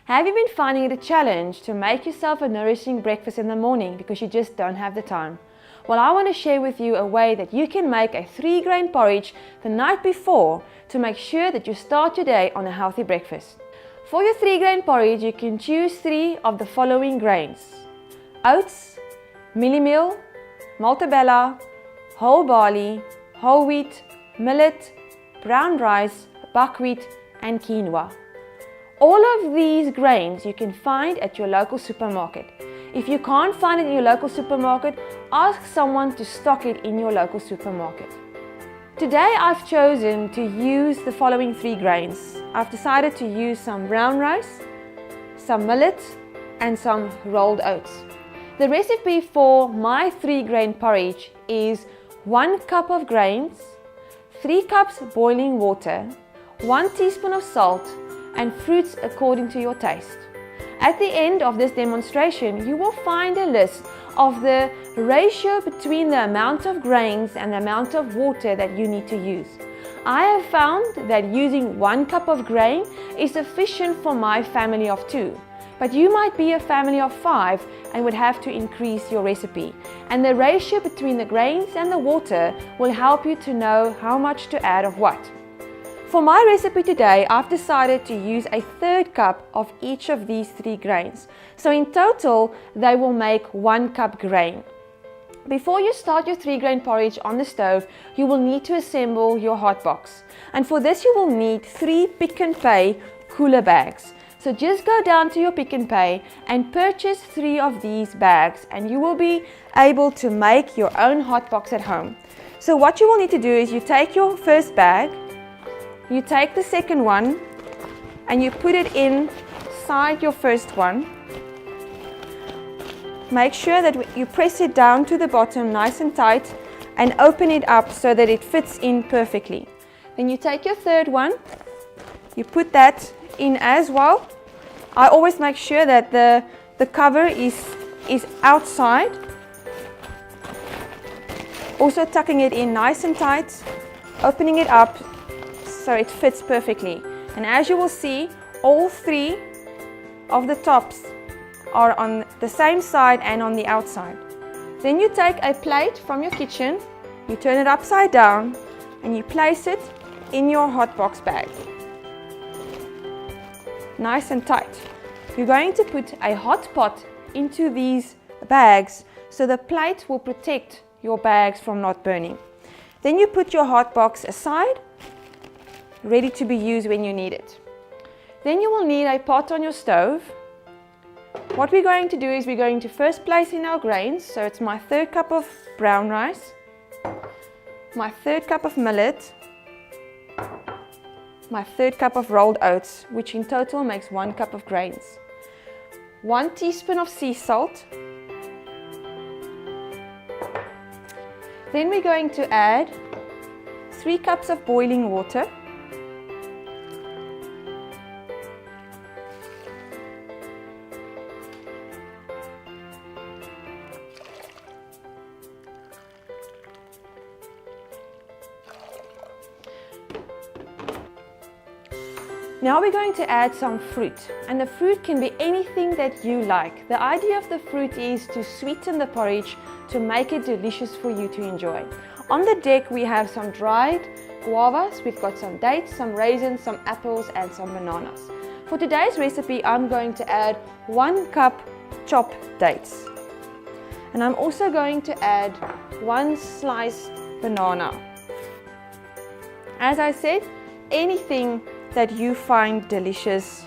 Have you been finding it a challenge to make yourself a nourishing breakfast in the morning because you just don't have the time? Well, I want to share with you a way that you can make a 3-grain porridge the night before to make sure that you start your day on a healthy breakfast. For your 3-grain porridge, you can choose 3 of the following grains: oats, mielie meal, maltabella, whole barley, whole wheat, millet, brown rice, buckwheat and quinoa. All of these grains you can find at your local supermarket. If you can't find it in your local supermarket, ask someone to stock it in your local supermarket. Today I've chosen to use the following 3 grains. I've decided to use some brown rice, some millet and some rolled oats. The recipe for my 3-grain porridge is 1 cup of grains, 3 cups boiling water, 1 teaspoon of salt and fruits according to your taste. At the end of this demonstration, you will find a list of the ratio between the amount of grains and the amount of water that you need to use. I have found that using 1 cup of grain is sufficient for my family of 2. But you might be a family of 5 and would have to increase your recipe. And the ratio between the grains and the water will help you to know how much to add of what. For my recipe today, I've decided to use a 1/3 cup of each of these 3 grains. So in total, they will make 1 cup grain. Before you start your 3-grain porridge on the stove, you will need to assemble your hotbox. And for this, you will need 3 Pick n Pay cooler bags. So just go down to your Pick n Pay and purchase 3 of these bags and you will be able to make your own hotbox at home. So what you will need to do is you take your first bag, you take the second one and you put it inside your first one. Make sure that you press it down to the bottom nice and tight and open it up so that it fits in perfectly. Then you take your third one, you put that in as well. I always make sure that the cover is outside. Also tucking it in nice and tight, opening it up so it fits perfectly. And as you will see, all 3 of the tops are on the same side and on the outside. Then you take a plate from your kitchen, you turn it upside down and you place it in your hotbox bag. Nice and tight. You're going to put a hot pot into these bags so the plate will protect your bags from not burning. Then you put your hot box aside, ready to be used when you need it. Then you will need a pot on your stove. What we're going to do is we're going to first place in our grains. So it's my 1/3 cup of brown rice, my 1/3 cup of millet, my 1/3 cup of rolled oats, which in total makes 1 cup of grains, 1 teaspoon of sea salt. Then we're going to add 3 cups of boiling water, Now we're going to add some fruit, and the fruit can be anything that you like. The idea of the fruit is to sweeten the porridge to make it delicious for you to enjoy. On the deck we have some dried guavas, we've got some dates, some raisins, some apples and some bananas. For today's recipe I'm going to add 1 cup chopped dates. And I'm also going to add 1 sliced banana. As I said, anything that you find delicious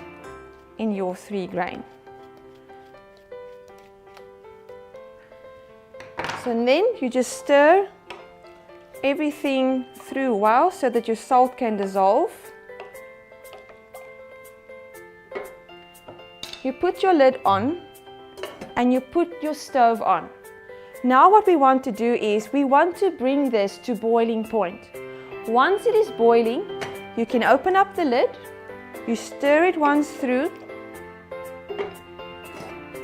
in your 3-grain. So then you just stir everything through well so that your salt can dissolve. You put your lid on and you put your stove on. Now what we want to do is we want to bring this to boiling point. Once it is boiling, you can open up the lid, you stir it once through,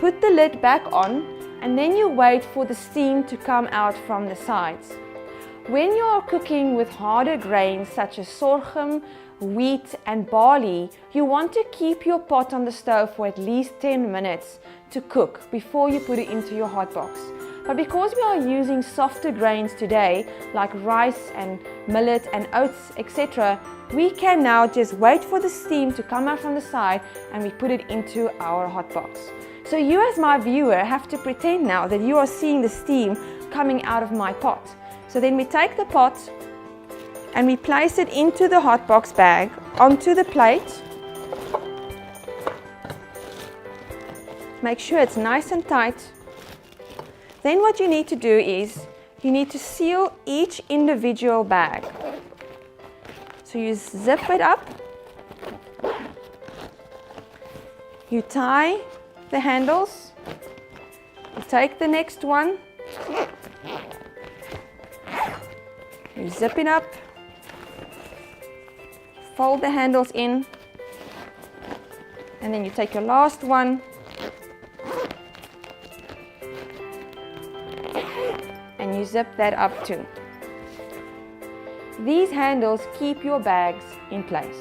put the lid back on, and then you wait for the steam to come out from the sides. When you are cooking with harder grains such as sorghum, wheat and barley, you want to keep your pot on the stove for at least 10 minutes to cook before you put it into your hot box. But because we are using softer grains today, like rice and millet and oats, etc., we can now just wait for the steam to come out from the side and we put it into our hot box. So you as my viewer have to pretend now that you are seeing the steam coming out of my pot. So then we take the pot and we place it into the hot box bag onto the plate. Make sure it's nice and tight. Then what you need to do is you need to seal each individual bag. So you zip it up, you tie the handles, you take the next one, you zip it up, fold the handles in, and then you take your last one and you zip that up too. These handles keep your bags in place.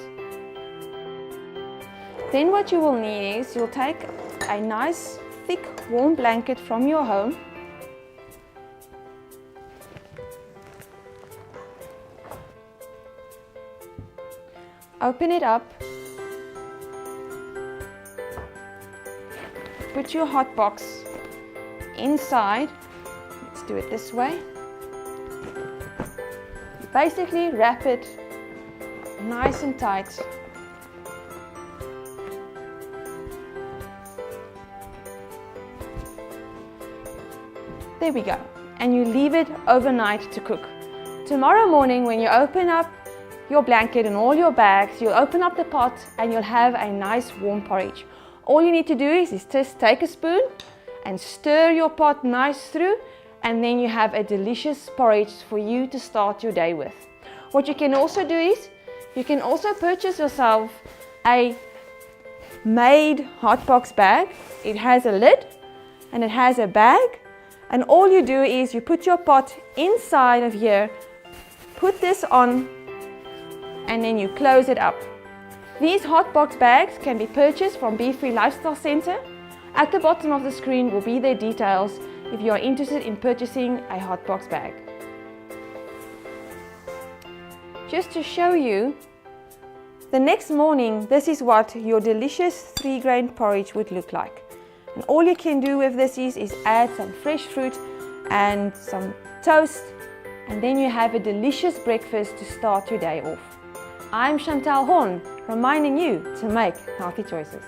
Then what you will need is you'll take a nice thick warm blanket from your home, open it up, put your hot box inside. Let's do it this way. Basically wrap it nice and tight. There we go. And you leave it overnight to cook. Tomorrow morning when you open up your blanket and all your bags, you'll open up the pot and you'll have a nice warm porridge. All you need to do is just take a spoon and stir your pot nice through, and then you have a delicious porridge for you to start your day with. What you can also do is you can also purchase yourself a made hot box bag. It has a lid and it has a bag, and all you do is you put your pot inside of here, put this on, and then you close it up. These hot box bags can be purchased from Be Free Lifestyle Center. At the bottom of the screen will be their details if you are interested in purchasing a hot box bag. Just to show you, the next morning this is what your delicious 3-grain porridge would look like. And all you can do with this is add some fresh fruit and some toast, and then you have a delicious breakfast to start your day off. I'm Chantell, reminding you to make healthy choices.